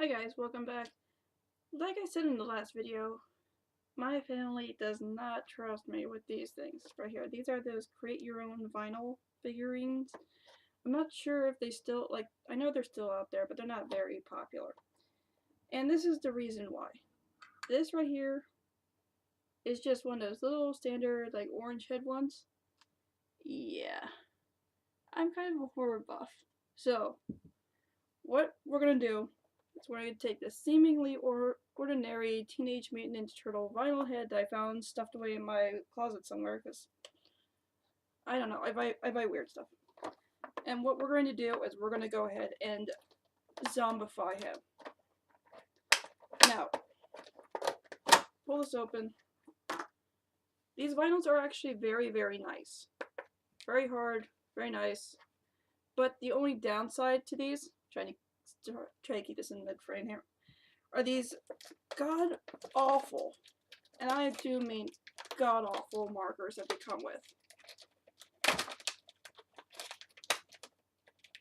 Hi guys, welcome back. Like I said in the last video, my family does not trust me with these things right here. These are those create your own vinyl figurines. I'm not sure if they still, I know they're still out there, but they're not very popular. And this is the reason why. This right here is just one of those little standard, orange head ones. Yeah, I'm kind of a horror buff. So, what we're gonna do is we're gonna take this seemingly ordinary Teenage Mutant Ninja Turtle vinyl head that I found stuffed away in my closet somewhere because I don't know, I buy weird stuff. And what we're going to do is we're gonna go ahead and zombify him. Now, pull this open. These vinyls are actually very, very nice. Very hard, very nice. But the only downside to these, try to keep this in mid frame here, are these god awful, and I do mean god awful markers that they come with.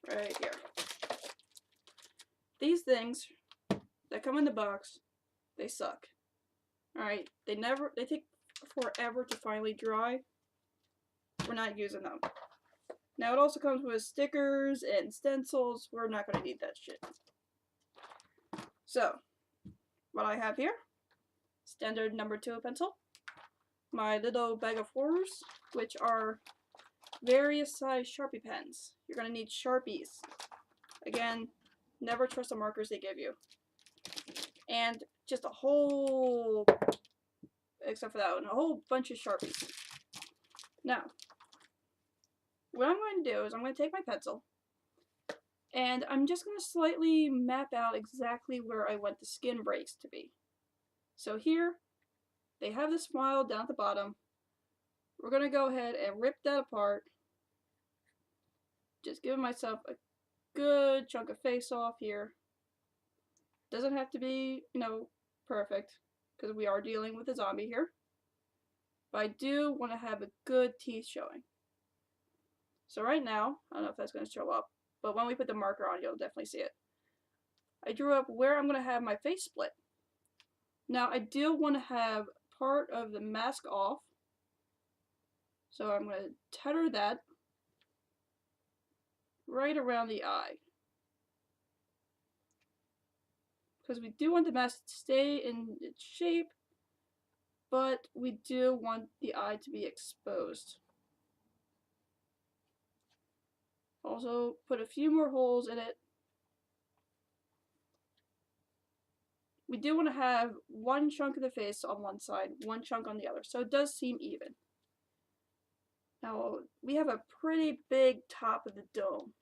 Right here. These things that come in the box, they suck. Alright, they take forever to finally dry. We're not using them. Now it also comes with stickers and stencils. We're not going to need that shit. So, what I have here, standard number 2 pencil, my little bag of horrors, which are various size Sharpie pens. You're going to need Sharpies. Again, never trust the markers they give you. And just a whole, except for that one, a whole bunch of Sharpies. Now, what I'm going to do is I'm going to take my pencil, and I'm just going to slightly map out exactly where I want the skin breaks to be. So here, they have the smile down at the bottom. We're going to go ahead and rip that apart. Just giving myself a good chunk of face off here. Doesn't have to be, perfect, because we are dealing with a zombie here. But I do want to have a good teeth showing. So right now, I don't know if that's going to show up, but when we put the marker on, you'll definitely see it. I drew up where I'm going to have my face split. Now, I do want to have part of the mask off. So I'm going to tether that right around the eye. Because we do want the mask to stay in its shape, but we do want the eye to be exposed. Also, put a few more holes in it. We do want to have one chunk of the face on one side, one chunk on the other, so it does seem even. Now, we have a pretty big top of the dome.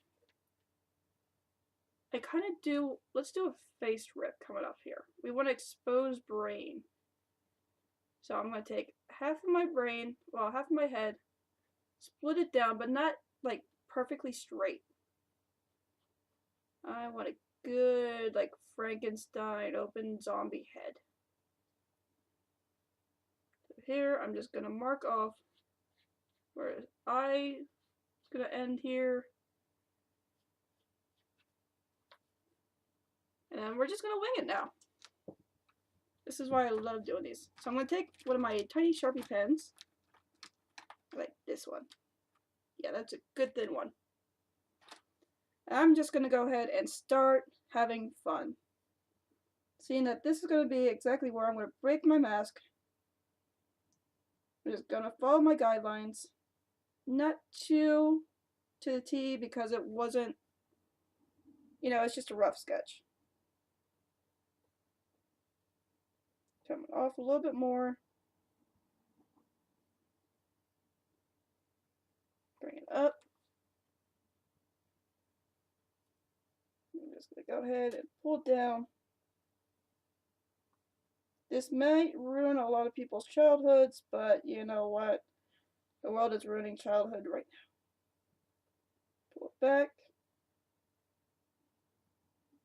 Let's do a face rip coming up here. We want to expose brain. So I'm going to take half of my brain, well, half of my head, split it down, but not, perfectly straight. I want a good, Frankenstein open zombie head. So here, I'm just going to mark off where his eye is going to end here. And then we're just going to wing it now. This is why I love doing these. So I'm going to take one of my tiny Sharpie pens, like this one. Yeah, that's a good thin one. And I'm just going to go ahead and start having fun. Seeing that this is going to be exactly where I'm going to break my mask. I'm just going to follow my guidelines. Not too to the T because it wasn't, it's just a rough sketch. Turn it off a little bit more. Bring it up. I'm just going to go ahead and pull it down. This might ruin a lot of people's childhoods, but you know what? The world is ruining childhood right now. Pull it back.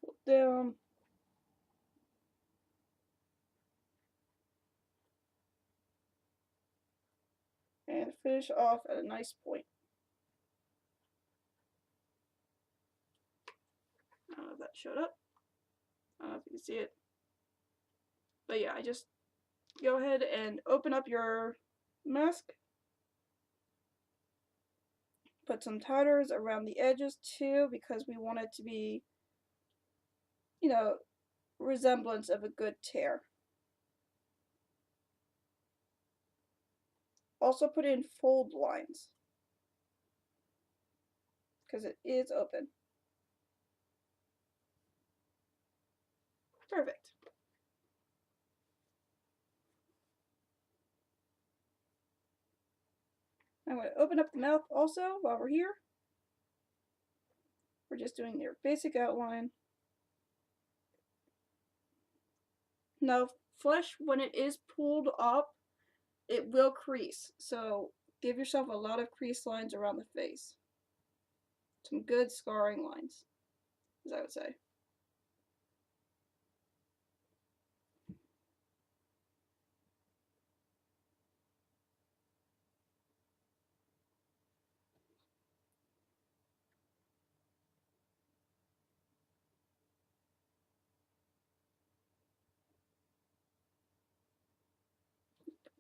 Pull it down. And finish off at a nice point. I don't know if that showed up. I don't know if you can see it. But yeah, I just go ahead and open up your mask. Put some tatters around the edges too, because we want it to be, you know, resemblance of a good tear. Also put in fold lines, because it is open. Perfect. I'm going to open up the mouth also while we're here. We're just doing your basic outline. Now, flesh, when it is pulled up, it will crease. So give yourself a lot of crease lines around the face. Some good scarring lines, as I would say.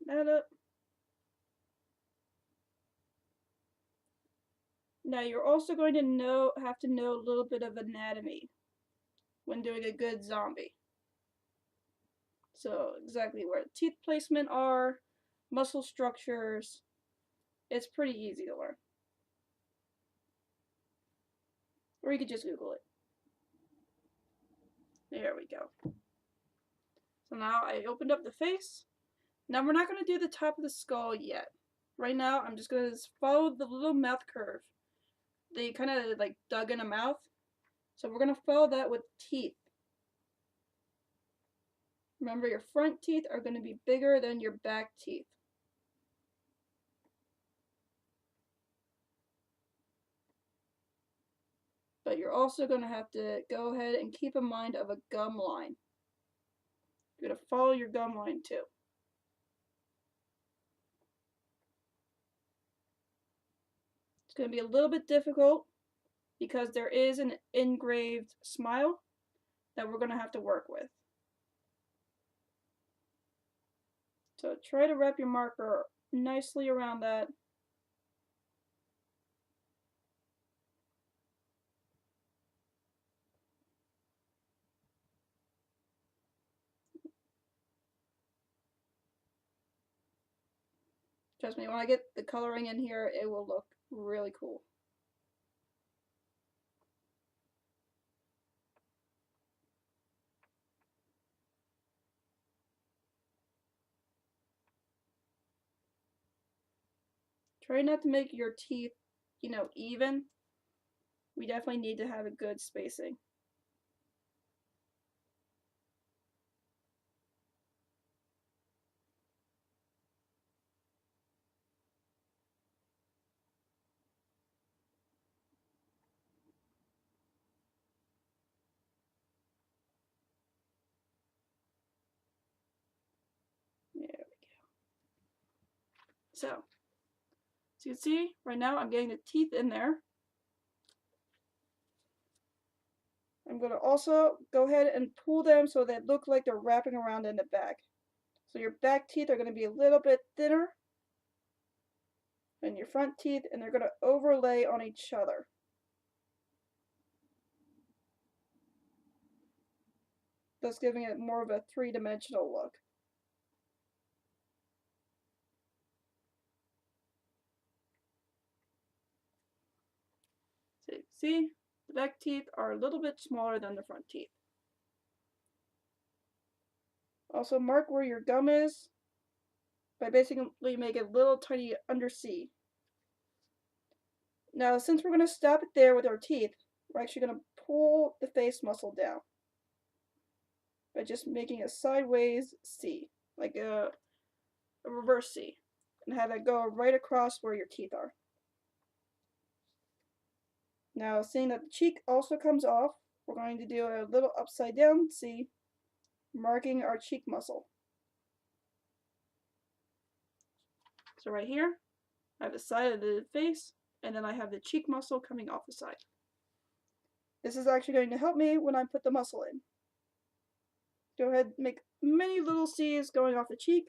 That up. Now you're also going to have to know a little bit of anatomy when doing a good zombie. So exactly where the teeth placement are, muscle structures. It's pretty easy to learn. Or you could just Google it. There we go. So now I opened up the face. Now we're not going to do the top of the skull yet. Right now I'm just going to follow the little mouth curve. They kind of like dug in a mouth. So we're going to follow that with teeth. Remember, your front teeth are going to be bigger than your back teeth. But you're also going to have to go ahead and keep in mind of a gum line. You're going to follow your gum line too. It's going to be a little bit difficult because there is an engraved smile that we're going to have to work with. So try to wrap your marker nicely around that. Trust me, when I get the coloring in here, it will look really cool. Try not to make your teeth, even. We definitely need to have a good spacing. There we go. So you can see, right now I'm getting the teeth in there. I'm going to also go ahead and pull them so they look like they're wrapping around in the back. So your back teeth are going to be a little bit thinner than your front teeth, and they're going to overlay on each other. Thus giving it more of a three-dimensional look. So see, the back teeth are a little bit smaller than the front teeth. Also mark where your gum is by basically making a little tiny under C. Now since we're going to stop it there with our teeth, we're actually going to pull the face muscle down by just making a sideways C, like a reverse C, and have it go right across where your teeth are. Now seeing that the cheek also comes off, we're going to do a little upside down C, marking our cheek muscle. So right here, I have the side of the face, and then I have the cheek muscle coming off the side. This is actually going to help me when I put the muscle in. Go ahead and make many little C's going off the cheek,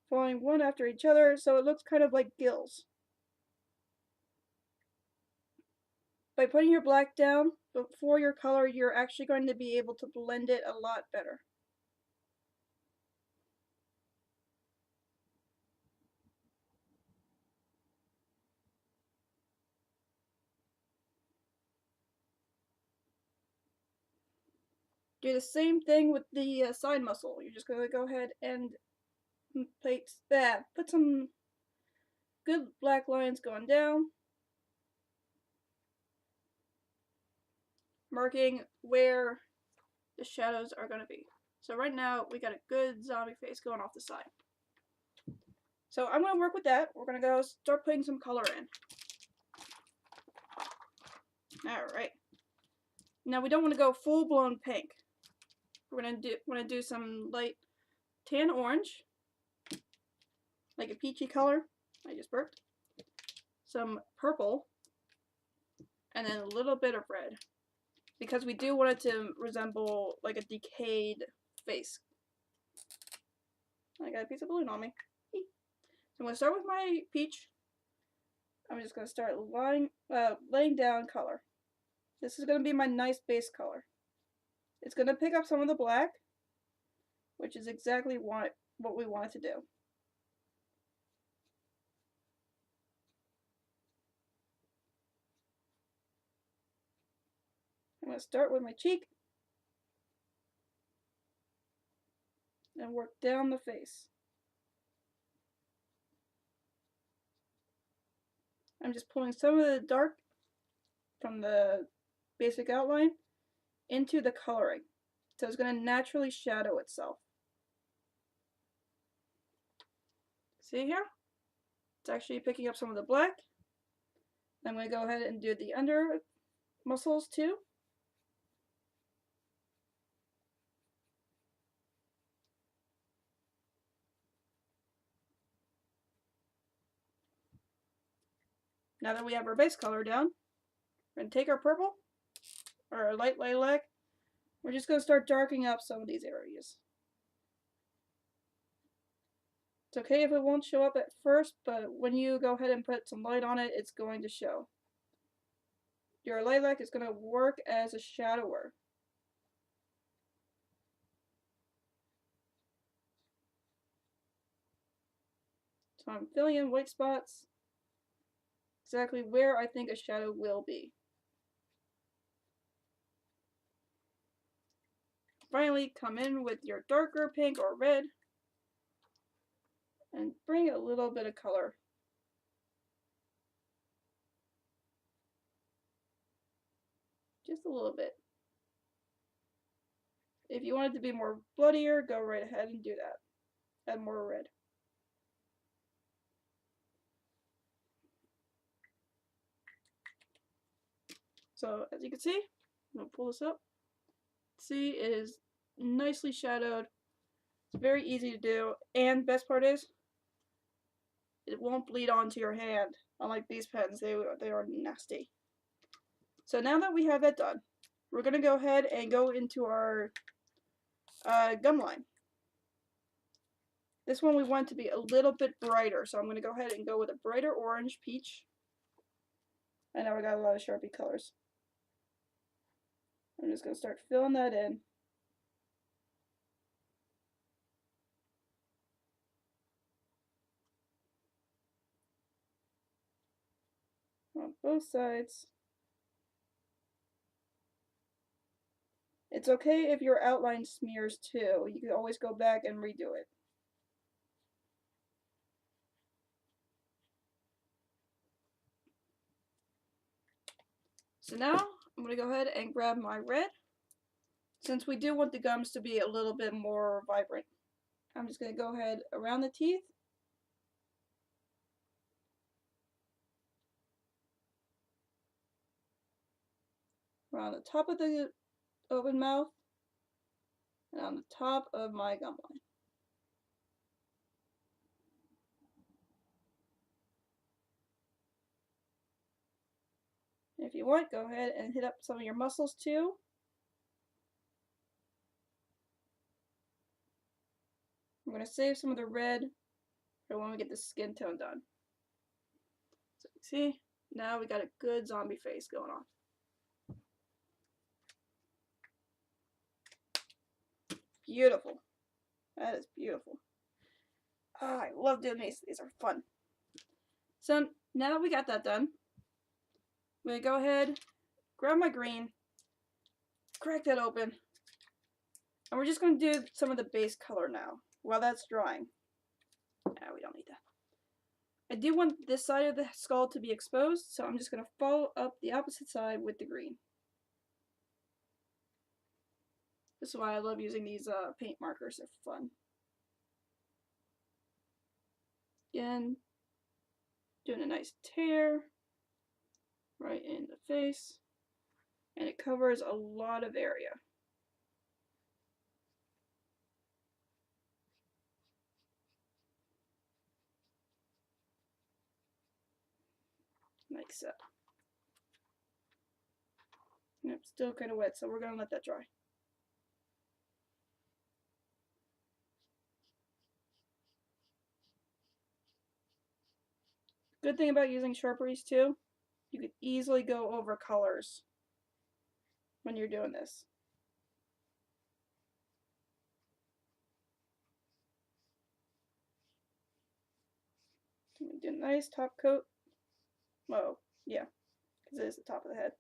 following one after each other, so it looks kind of like gills. By putting your black down before your color, you're actually going to be able to blend it a lot better. Do the same thing with the side muscle. You're just going to go ahead and put some good black lines going down, marking where the shadows are going to be. So right now we got a good zombie face going off the side. So I'm going to work with that. We're going to go start putting some color in. Alright. Now we don't want to go full blown pink. We're going to do some light tan orange, like a peachy color. I just burped. Some purple, and then a little bit of red, because we do want it to resemble like a decayed face. I got a piece of balloon on me. So I'm going to start with my peach. I'm just going to start laying down color. This is going to be my nice base color. It's going to pick up some of the black, which is exactly what we want it to do. I'm going to start with my cheek and work down the face. I'm just pulling some of the dark from the basic outline into the coloring. So it's going to naturally shadow itself. See here? It's actually picking up some of the black. I'm going to go ahead and do the under muscles too. Now that we have our base color down, we're going to take our purple, or our light lilac. We're just going to start darkening up some of these areas. It's okay if it won't show up at first, but when you go ahead and put some light on it, it's going to show. Your lilac is going to work as a shadower. So I'm filling in white spots exactly where I think a shadow will be. Finally, come in with your darker pink or red and bring a little bit of color. Just a little bit. If you want it to be more bloodier, go right ahead and do that. Add more red. So as you can see, I'm going to pull this up. See, it is nicely shadowed. It's very easy to do, and best part is, it won't bleed onto your hand. Unlike these pens, they are nasty. So now that we have that done, we're going to go ahead and go into our gum line. This one we want to be a little bit brighter, so I'm going to go ahead and go with a brighter orange peach. I know I got a lot of Sharpie colors. I'm just going to start filling that in. On both sides. It's okay if your outline smears too. You can always go back and redo it. So now I'm going to go ahead and grab my red. Since we do want the gums to be a little bit more vibrant, I'm just going to go ahead around the teeth. Around the top of the open mouth. And on the top of my gum line. If you want, go ahead and hit up some of your muscles too. going to save some of the red for when we get the skin tone done. So see, now we got a good zombie face going on. Beautiful. That is beautiful. Oh, I love doing these. These are fun. So now that we got that done, I'm going to go ahead, grab my green, crack that open, and we're just going to do some of the base color now while that's drying. Yeah, we don't need that. I do want this side of the skull to be exposed, so I'm just going to follow up the opposite side with the green. This is why I love using these paint markers. They're fun. Again, doing a nice tear right in the face, and it covers a lot of area. Like so. And it's still kind of wet, so we're going to let that dry. Good thing about using Sharpies too, you could easily go over colors when you're doing this. Do a nice top coat. Well, yeah, because it is the top of the head.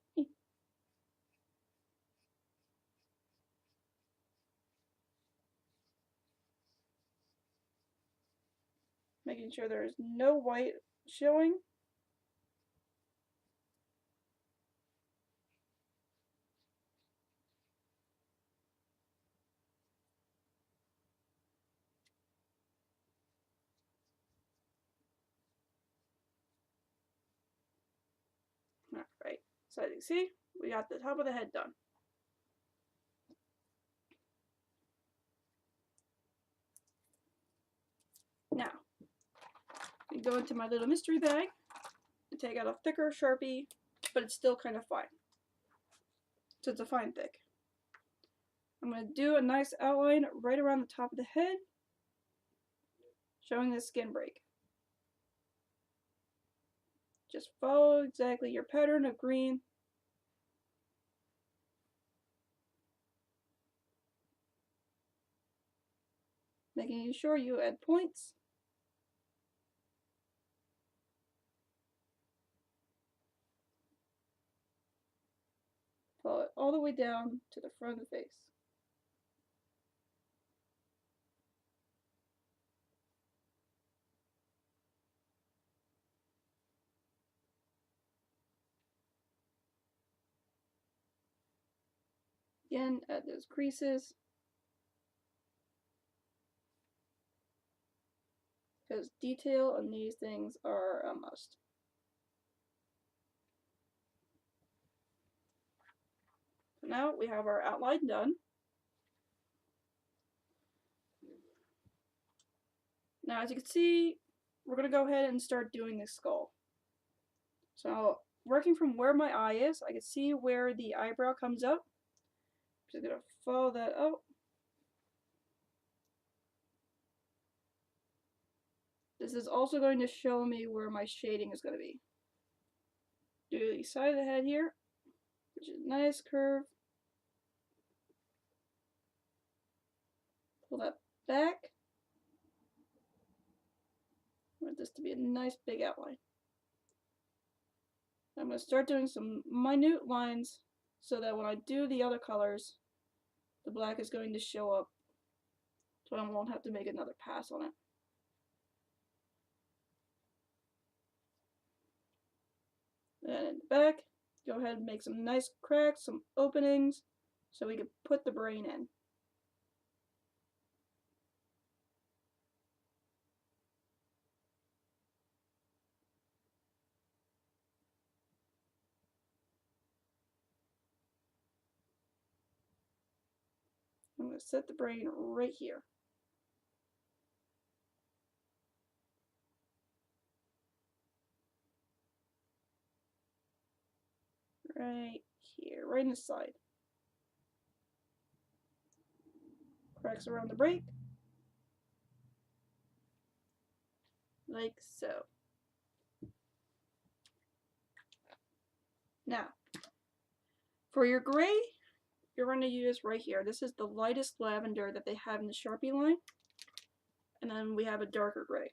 Making sure there is no white showing. Alright, so as you see, we got the top of the head done. Now, I go into my little mystery bag and take out a thicker Sharpie, but it's still kind of fine. So it's a fine thick. I'm going to do a nice outline right around the top of the head, showing the skin break. Just follow exactly your pattern of green. Making sure you add points. Follow it all the way down to the front of the face. Again, add those creases. Because detail on these things are a must. So now we have our outline done. Now as you can see, we're going to go ahead and start doing the skull. So working from where my eye is, I can see where the eyebrow comes up. Just going to follow that up. This is also going to show me where my shading is going to be. Do the side of the head here, which is a nice curve. Pull that back. I want this to be a nice big outline. I'm going to start doing some minute lines so that when I do the other colors, the black is going to show up, so I won't have to make another pass on it. And in the back, go ahead and make some nice cracks, some openings, so we can put the brain in. I'm going to set the brain right here. Right here, right in the side. Cracks around the break. like so. Now, for your gray, you're going to use right here. This is the lightest lavender that they have in the Sharpie line. And then we have a darker gray.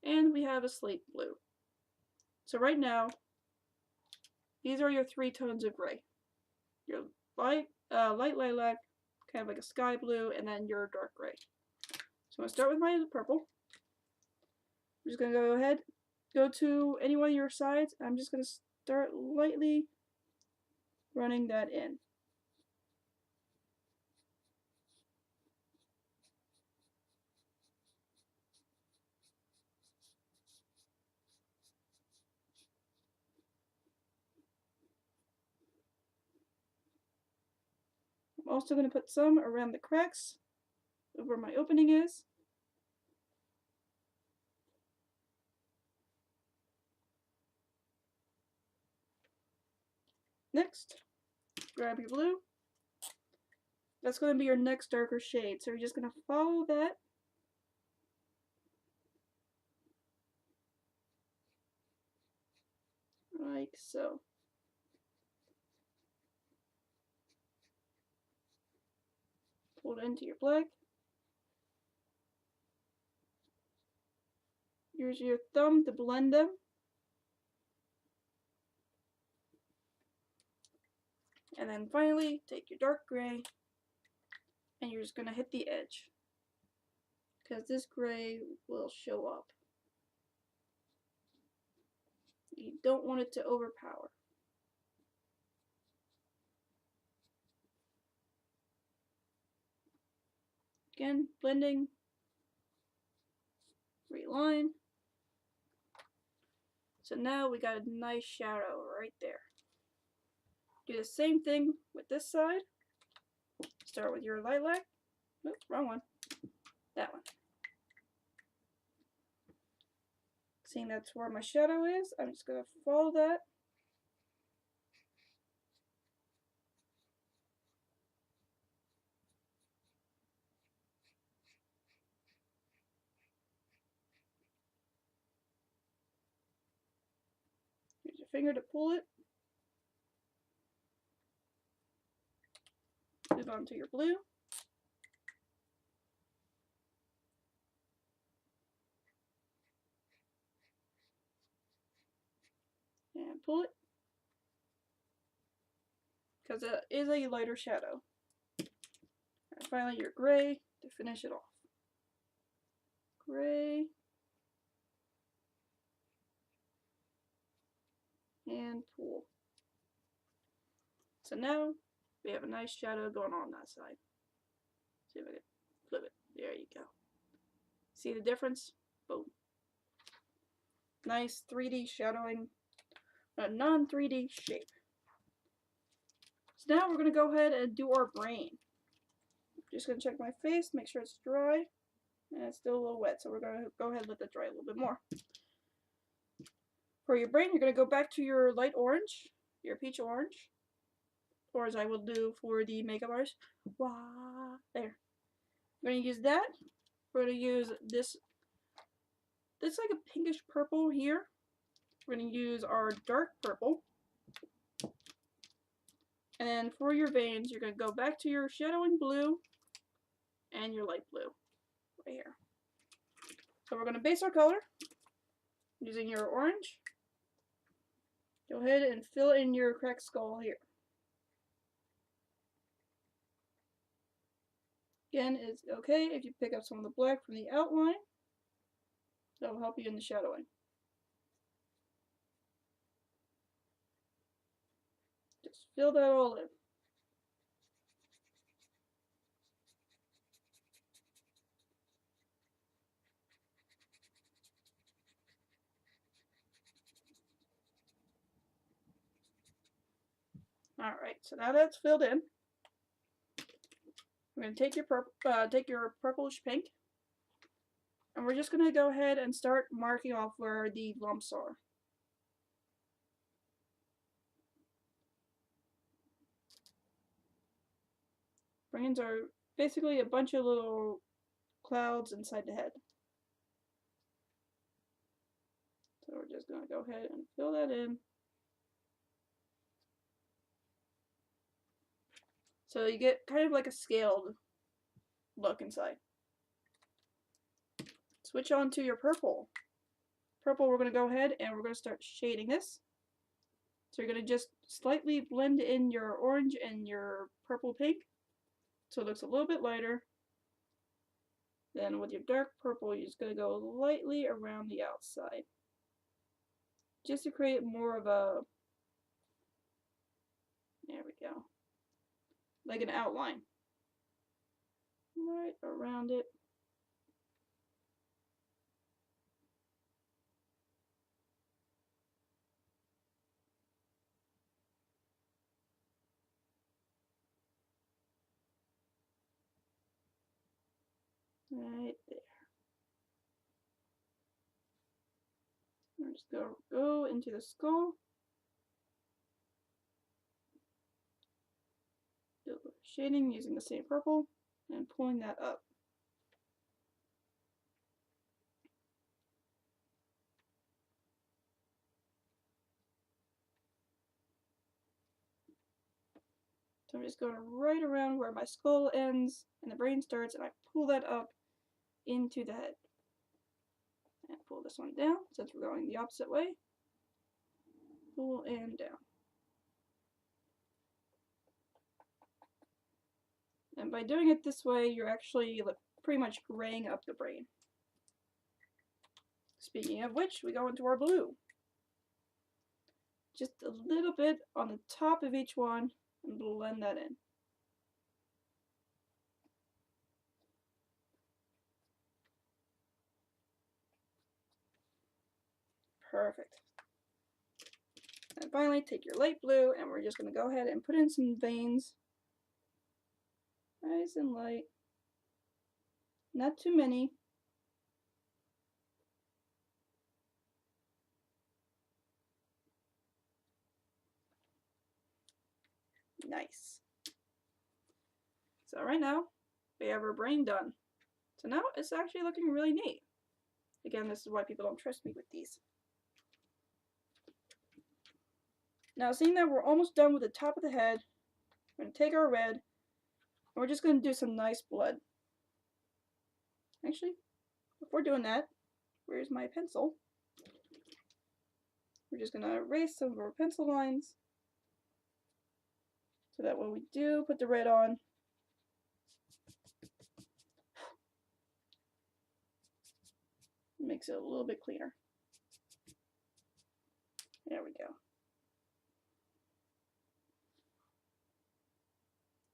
And we have a slate blue. So right now, these are your 3 tones of gray. Your light lilac, kind of like a sky blue, and then your dark gray. So I'm going to start with my purple. I'm just going to go ahead, go to any one of your sides. I'm just going to start lightly running that in. I'm also going to put some around the cracks of where my opening is. Next, grab your blue. That's going to be your next darker shade, so you're just going to follow that. Like so. Pull it into your black. Use your thumb to blend them. And then finally, take your dark gray, and you're just going to hit the edge, because this gray will show up. You don't want it to overpower. Again, blending, reline. So now we got a nice shadow right there. Do the same thing with this side. Start with your lilac. Oops, wrong one. That one. Seeing that's where my shadow is, I'm just going to follow that. Use your finger to pull it. Move on to your blue. And pull it. Because it is a lighter shadow. And finally your gray to finish it off. Gray. And pull. So now we have a nice shadow going on that side. See if I can flip it. There you go. See the difference? Boom. Nice 3D shadowing, a non-3D shape. So now we're going to go ahead and do our brain. Just going to check my face, make sure it's dry. And it's still a little wet, so we're going to go ahead and let that dry a little bit more. For your brain, you're going to go back to your light orange, your peach orange. Or as I will do for the makeup artist. Wah, there. We're going to use that. We're going to use this. This like a pinkish purple here. We're going to use our dark purple. And then for your veins, you're going to go back to your shadowing blue and your light blue right here. So we're going to base our color using your orange. Go ahead and fill in your cracked skull here. Again, it's okay if you pick up some of the black from the outline. That will help you in the shadowing. Just fill that all in. Alright, so now that's filled in. We're going to take your purplish pink, and we're just going to go ahead and start marking off where the lumps are. Brains are basically a bunch of little clouds inside the head. just going to go ahead and fill that in. So you get kind of like a scaled look inside. Switch on to your purple. Purple, we're going to go ahead and we're going to start shading this. So you're going to just slightly blend in your orange and your purple pink so it looks a little bit lighter. Then with your dark purple, you're just going to go lightly around the outside, just to create more of a, there we go, like an outline right around it. Right there. I'm just go into the skull. Do a little shading using the same purple and pulling that up. So I'm just going right around where my skull ends and the brain starts, and I pull that up into the head. And pull this one down since we're going the opposite way. Pull and down. And by doing it this way, you're actually pretty much graying up the brain. Speaking of which, we go into our blue. Just a little bit on the top of each one and blend that in. Perfect. And finally, take your light blue and we're just going to go ahead and put in some veins. Nice and light. Not too many. Nice. So right now, we have our brain done. So now it's actually looking really neat. Again, this is why people don't trust me with these. Now, seeing that we're almost done with the top of the head, we're going to take our red, and we're just going to do some nice blood. Actually, before doing that, where's my pencil? We're just going to erase some of our pencil lines, so that when we do put the red on, it makes it a little bit cleaner. There we go.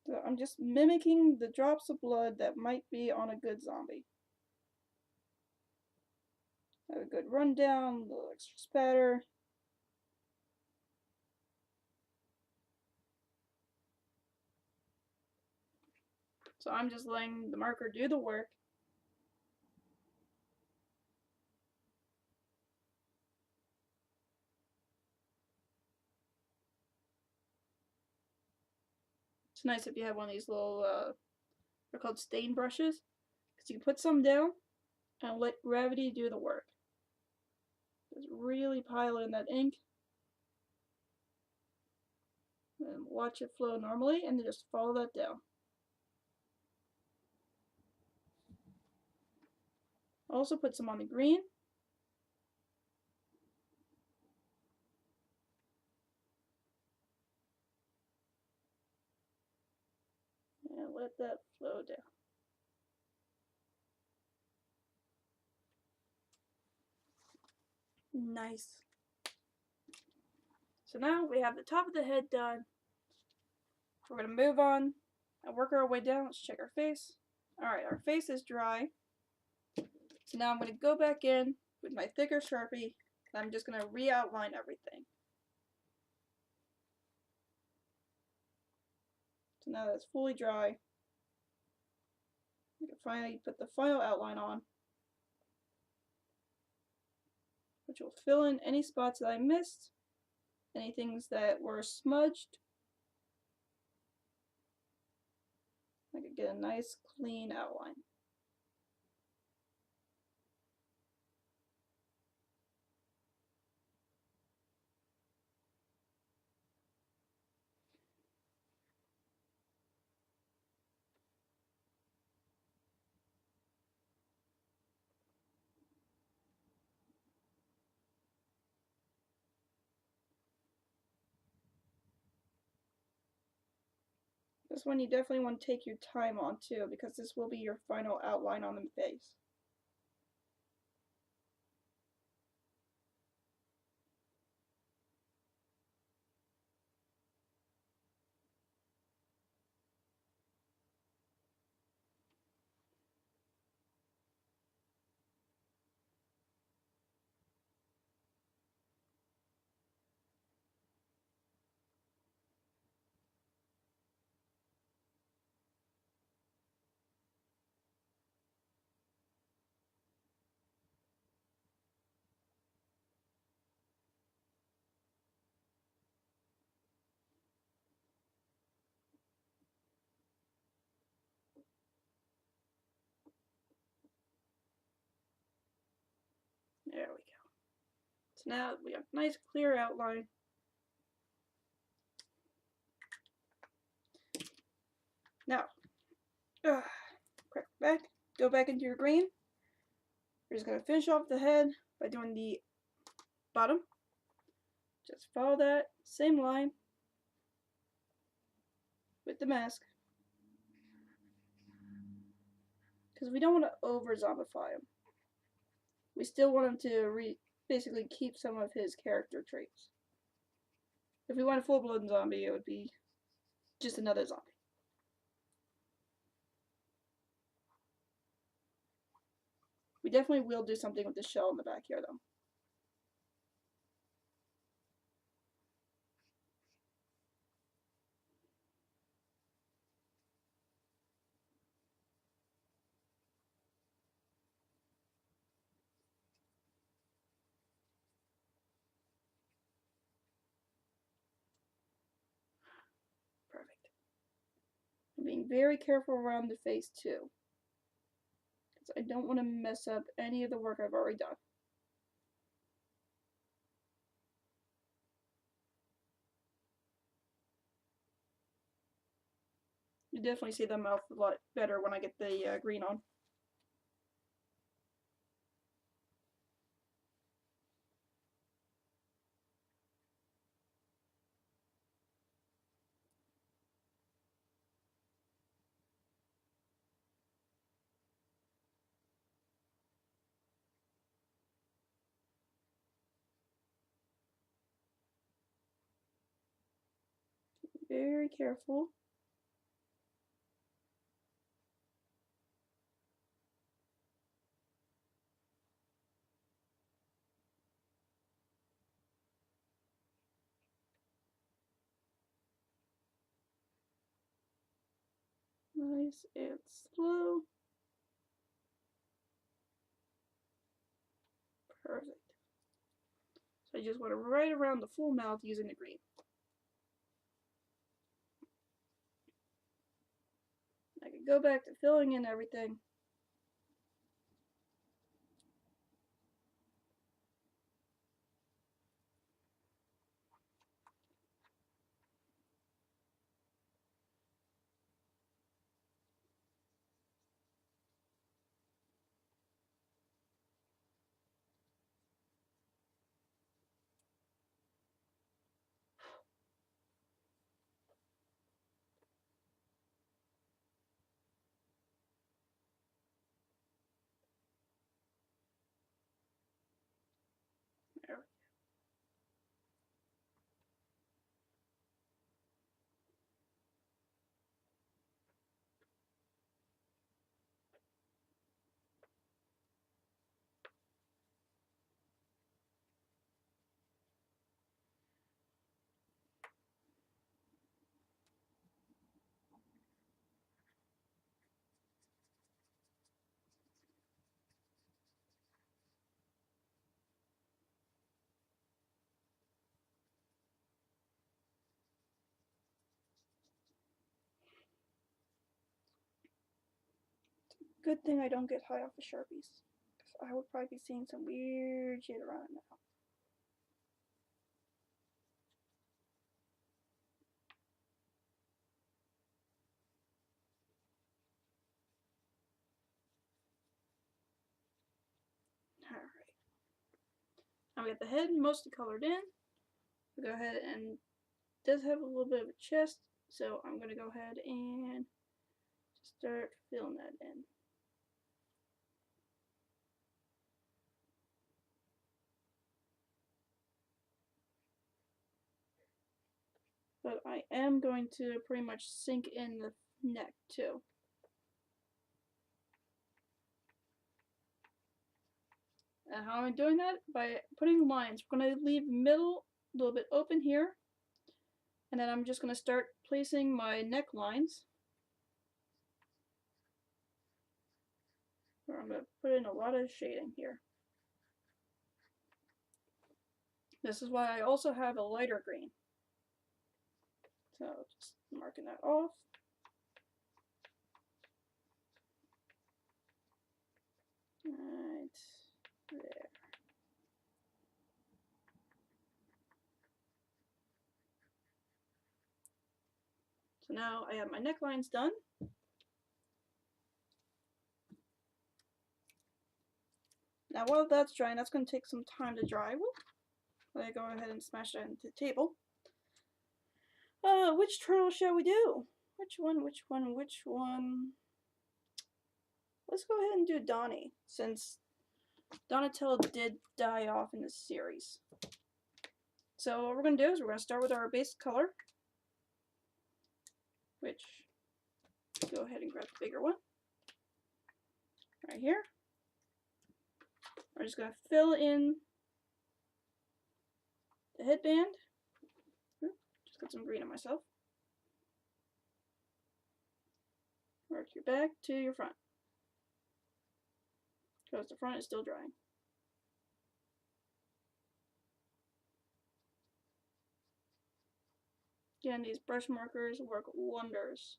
So I'm just mimicking the drops of blood that might be on a good zombie. Have a good rundown, a little extra spatter. So I'm just letting the marker do the work. It's nice if you have one of these little, they're called stain brushes, because you can put some down and let gravity do the work. Just really pile in that ink and watch it flow normally, and then just follow that down. Also put some on the green. And let that flow down. Nice. So now we have the top of the head done. We're going to move on and work our way down. Let's check our face. Alright, our face is dry. So now I'm going to go back in with my thicker Sharpie, and I'm just going to re-outline everything. So now that's fully dry, I can finally put the final outline on, which will fill in any spots that I missed, any things that were smudged. I could get a nice clean outline. This one you definitely want to take your time on too, because this will be your final outline on the face. There we go. So now we have a nice clear outline. Now, go back into your green. We're just going to finish off the head by doing the bottom. Just follow that same line with the mask. Because we don't want to over zombify him. We still want him to basically keep some of his character traits. If we want a full-blown zombie, it would be just another zombie. We definitely will do something with the shell in the back here, though. Perfect. I'm being very careful around the face, too. Because I don't want to mess up any of the work I've already done. You definitely see the mouth a lot better when I get the green on. Very careful. Nice and slow. Perfect. So I just want to right around the full mouth using the green. I can go back to filling in everything. There. Good thing I don't get high off the Sharpies. Because I would probably be seeing some weird shit around it now. Alright. Now we got the head mostly colored in. We'll go ahead and it does have a little bit of a chest, So I'm going to go ahead and start filling that in. But I am going to pretty much sink in the neck too. And how am I doing that? By putting lines. We're going to leave middle a little bit open here. And then I'm just going to start placing my necklines. I'm going to put in a lot of shading here. This is why I also have a lighter green. So just marking that off. Right there. So now I have my necklines done. Now while that's drying, that's going to take some time to dry. Let me go ahead and smash that into the table. Which turtle shall we do? Which one? Let's go ahead and do Donnie, since Donatello did die off in this series. So what we're going to do is we're going to start with our base color, which, go ahead and grab the bigger one, right here. We're just going to fill in the headband. Just got some green on myself. Work your back to your front, because the front is still drying. Again, these brush markers work wonders.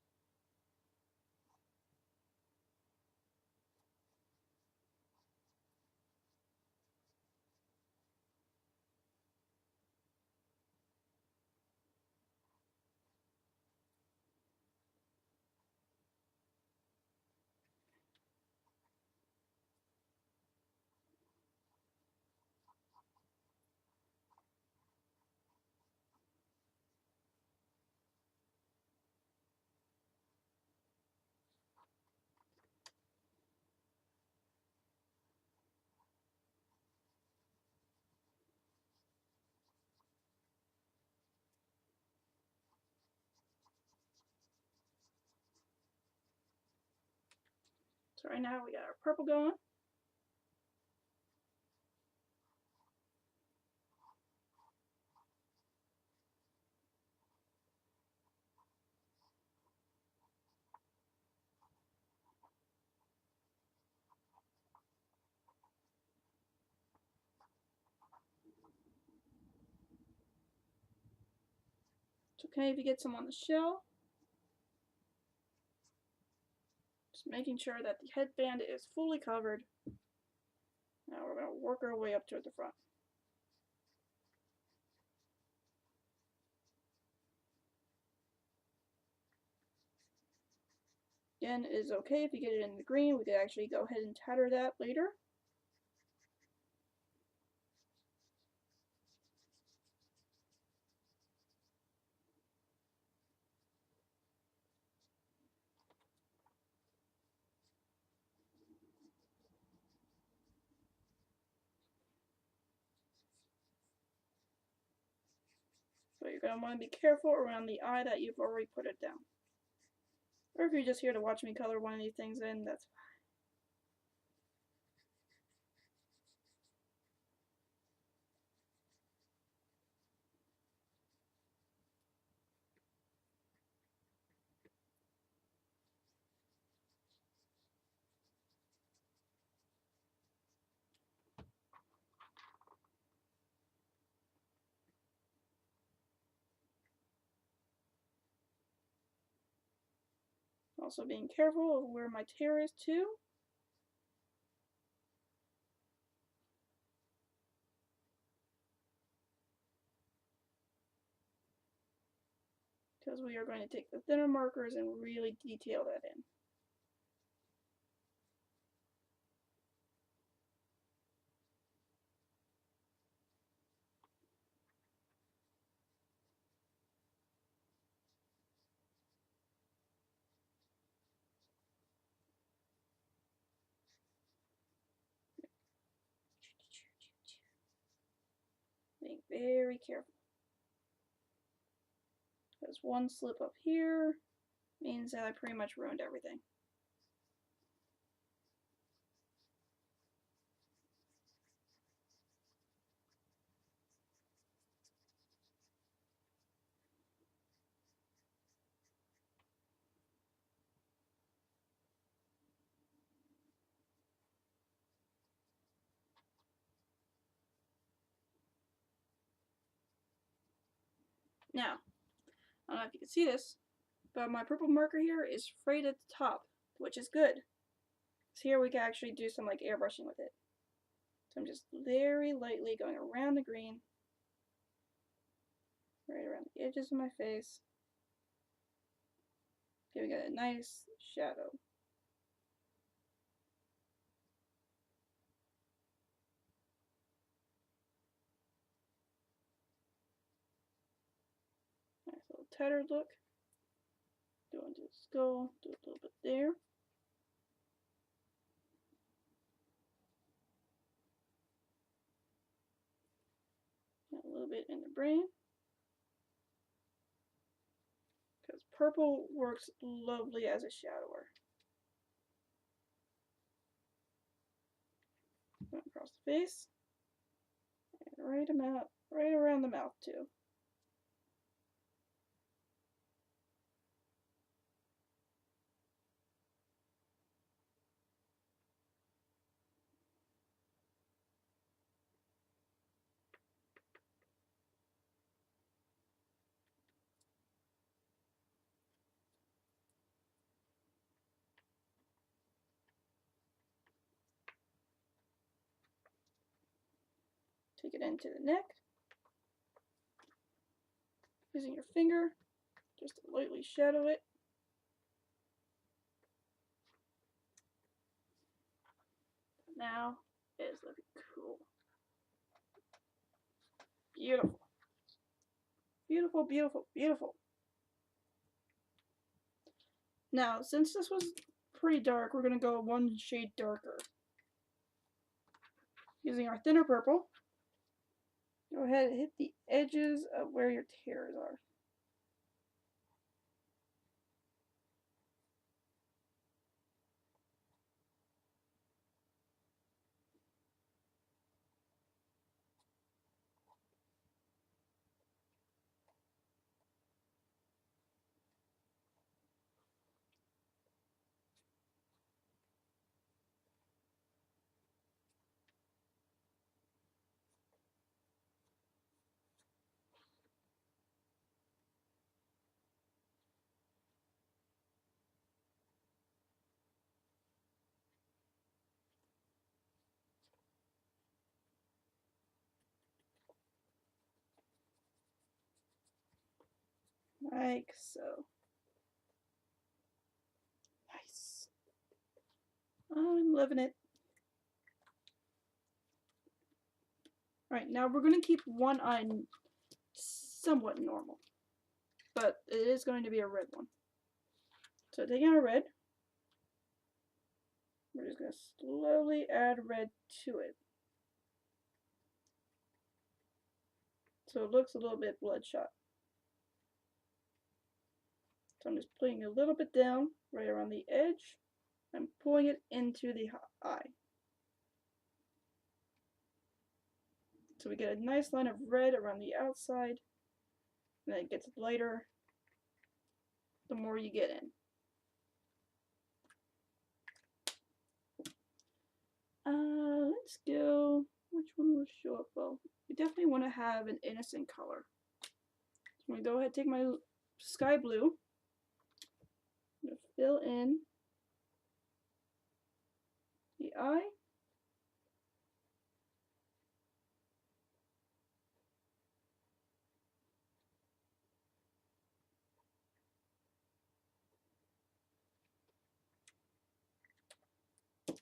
So right now we got our purple going. It's okay if you get some on the shell. Just making sure that the headband is fully covered. Now we're going to work our way up toward the front. Again, it is okay if you get it in the green. We could actually go ahead and tatter that later. But you're going to want to be careful around the eye that you've already put it down. Or if you're just here to watch me color one of these things in, that's fine. Also being careful of where my tear is too. Because we are going to take the thinner markers and really detail that in. very careful. Because one slip up here means that I pretty much ruined everything. Now, I don't know if you can see this, but my purple marker here is frayed at the top, which is good. So here we can actually do some like airbrushing with it. So I'm just very lightly going around the green, right around the edges of my face, giving it a nice shadow. Nice little tattered look. Go into the skull, do a little bit there. A little bit in the brain. Because purple works lovely as a shadower. Going across the face. And right around the mouth too. Take it into the neck. Using your finger, just to lightly shadow it. Now it is looking cool. Beautiful. Beautiful, beautiful, beautiful. Now, since this was pretty dark, we're going to go one shade darker. Using our thinner purple, go ahead and hit the edges of where your tears are. Like so. Nice. I'm loving it. Alright, now we're going to keep one eye somewhat normal. But it is going to be a red one. So taking our red, we're just going to slowly add red to it. So it looks a little bit bloodshot. So I'm just putting a little bit down right around the edge. I'm pulling it into the eye. So we get a nice line of red around the outside. And then it gets lighter the more you get in. Let's go. Which one will show up well? We definitely want to have an innocent color. So I'm going to go ahead and take my sky blue. I'm going to fill in the eye.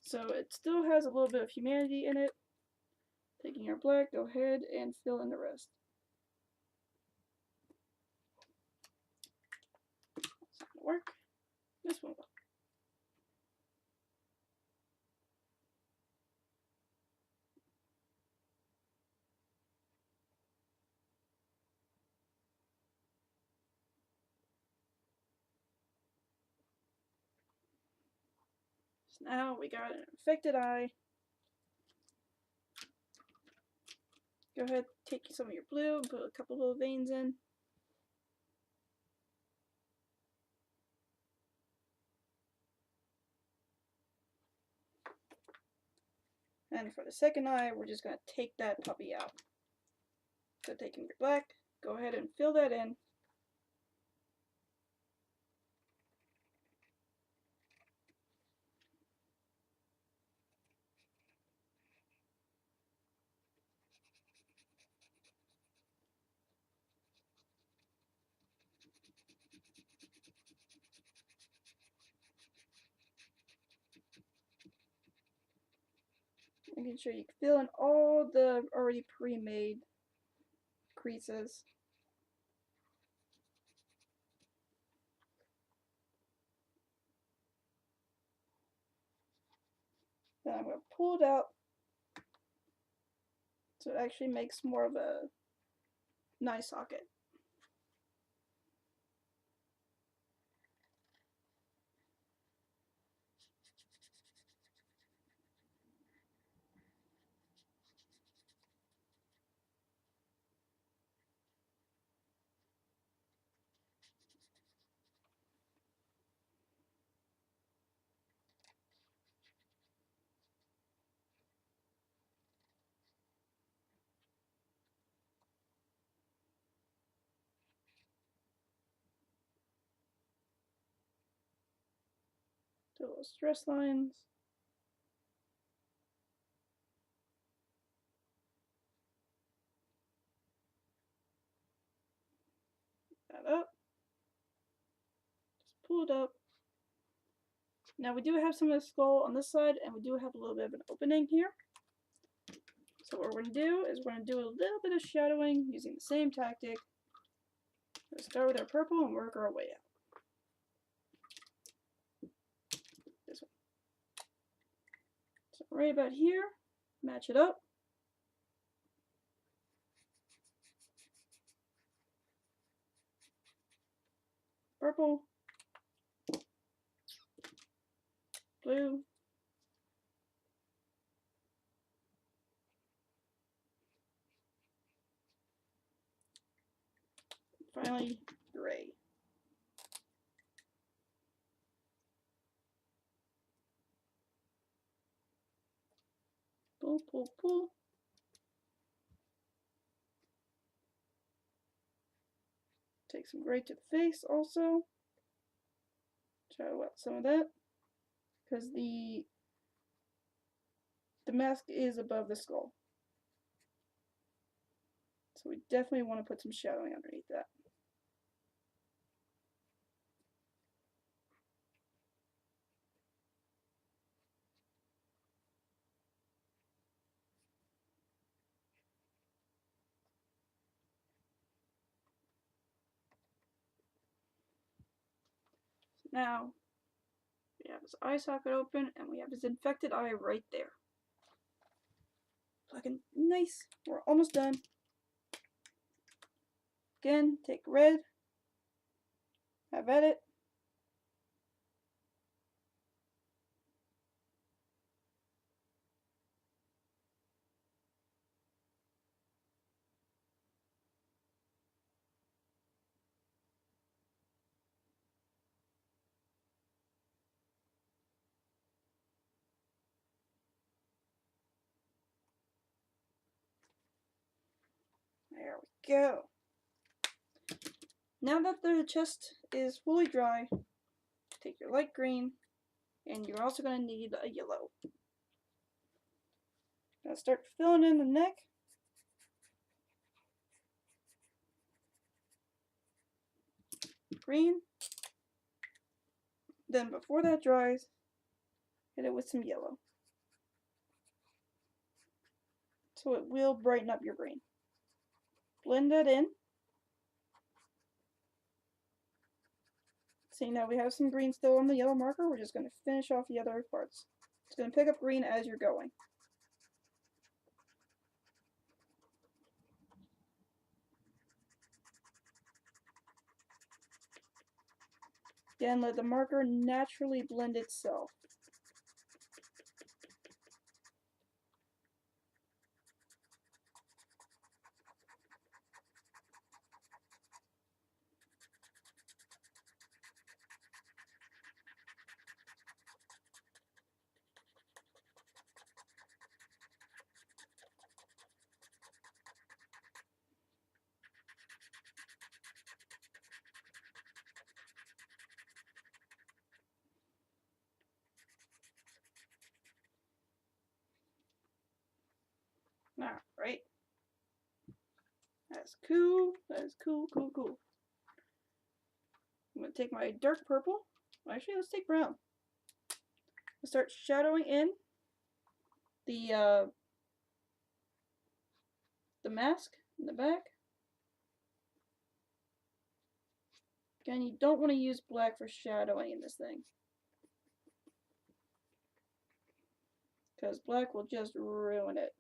So it still has a little bit of humanity in it. Taking our black, go ahead and fill in the rest. That's not going to work. This one will. So now we got an infected eye. Go ahead, take some of your blue and put a couple little veins in. And for the second eye, we're just going to take that puppy out. So taking your black, go ahead and fill that in. Making sure you fill in all the already pre-made creases. Then I'm going to pull it out so it actually makes more of a nice socket. Do little stress lines. That up. Just pull it up. Now we do have some of the skull on this side, and we do have a little bit of an opening here. So what we're going to do is we're going to do a little bit of shadowing using the same tactic. We'll start with our purple and work our way out. This one. So right about here, match it up. Purple. Blue. Finally, gray. Pull, pull, pull. Take some gray to the face also. Shadow out some of that. Because the mask is above the skull. So we definitely want to put some shadowing underneath that. Now, we have his eye socket open, and we have his infected eye right there. Looking nice. We're almost done. Again, take red. Have at it. There we go. Now that the chest is fully dry, take your light green, and you're also going to need a yellow. Now start filling in the neck. Green. Then before that dries, hit it with some yellow. So it will brighten up your green. Blend that in. See, now we have some green still on the yellow marker. We're just going to finish off the other parts. It's going to pick up green as you're going. Again, let the marker naturally blend itself. That's cool. That is cool, cool, cool. I'm gonna take my dark purple. Actually, let's take brown. Let's start shadowing in the mask in the back. Again, you don't want to use black for shadowing in this thing, because black will just ruin it.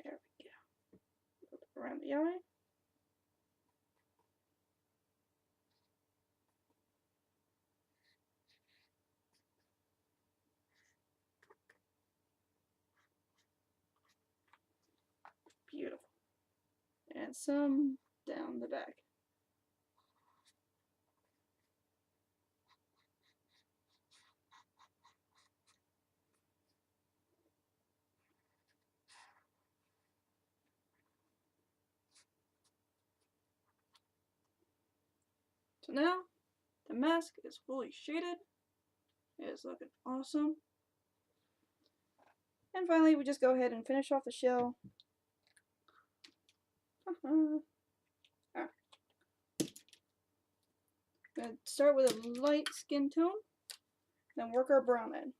There we go. Around the eye. Beautiful. And some down the back. So now the mask is fully shaded. It is looking awesome. And finally, we just go ahead and finish off the shell. Gonna start with a light skin tone, then work our brown in.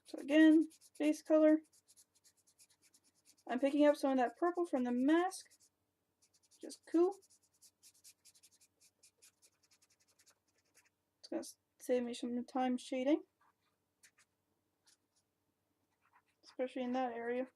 So again, base color. I'm picking up some of that purple from the mask. Just cool. It's going to save me some time shading, especially in that area.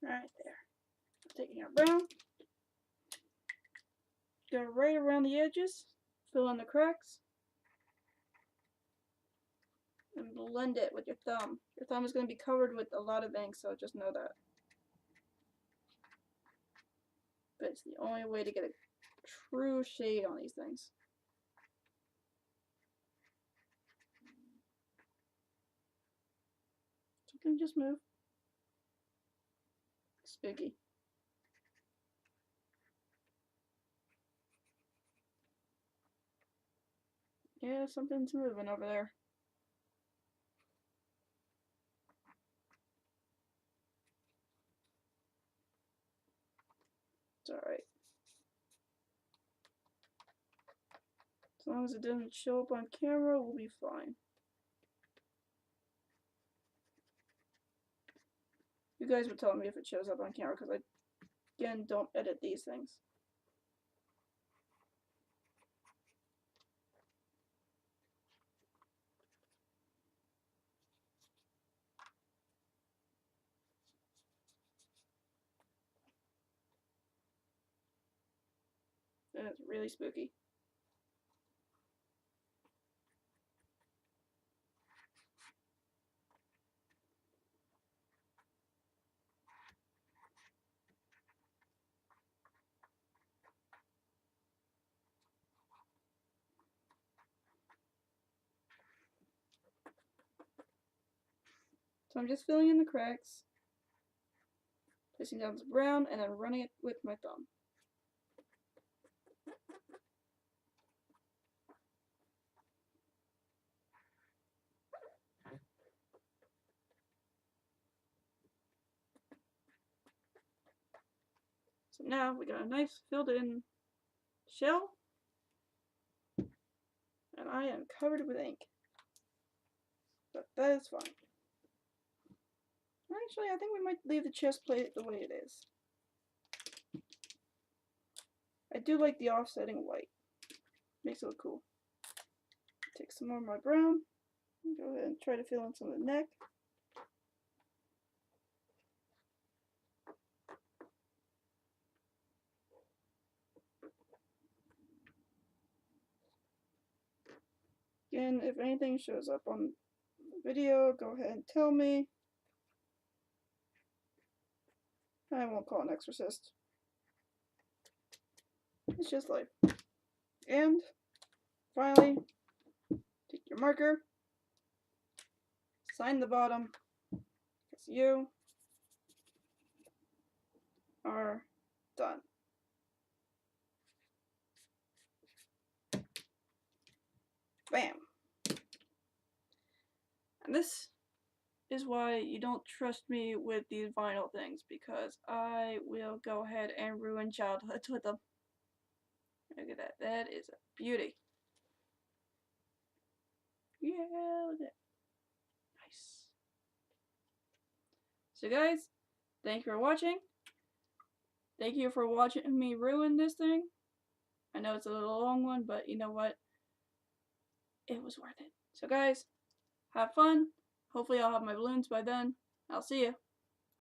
Right there. Taking our brown. Go right around the edges, fill in the cracks, and blend it with your thumb. Your thumb is going to be covered with a lot of ink, so just know that. But it's the only way to get a true shade on these things. So you can just move. Spooky. Yeah, something's moving over there. It's alright. As long as it doesn't show up on camera, we'll be fine. You guys would tell me if it shows up on camera, because I, again, don't edit these things. It's really spooky. I'm just filling in the cracks, placing down some brown, and then running it with my thumb. So now we got a nice filled in shell, and I am covered with ink. But that is fine. Actually, I think we might leave the chest plate the way it is. I do like the offsetting white. Makes it look cool. Take some more of my brown. Go ahead and try to fill in some of the neck. Again, if anything shows up on the video, go ahead and tell me. I won't call an exorcist. It's just life. And finally, take your marker, sign the bottom, because you are done. Bam! And this is why you don't trust me with these vinyl things, because I will go ahead and ruin childhoods with them. Look at that. That is a beauty. Yeah, nice. So guys, thank you for watching. Thank you for watching me ruin this thing. I know it's a little long one, but you know what? It was worth it. So guys, have fun. Hopefully I'll have my balloons by then. I'll see you.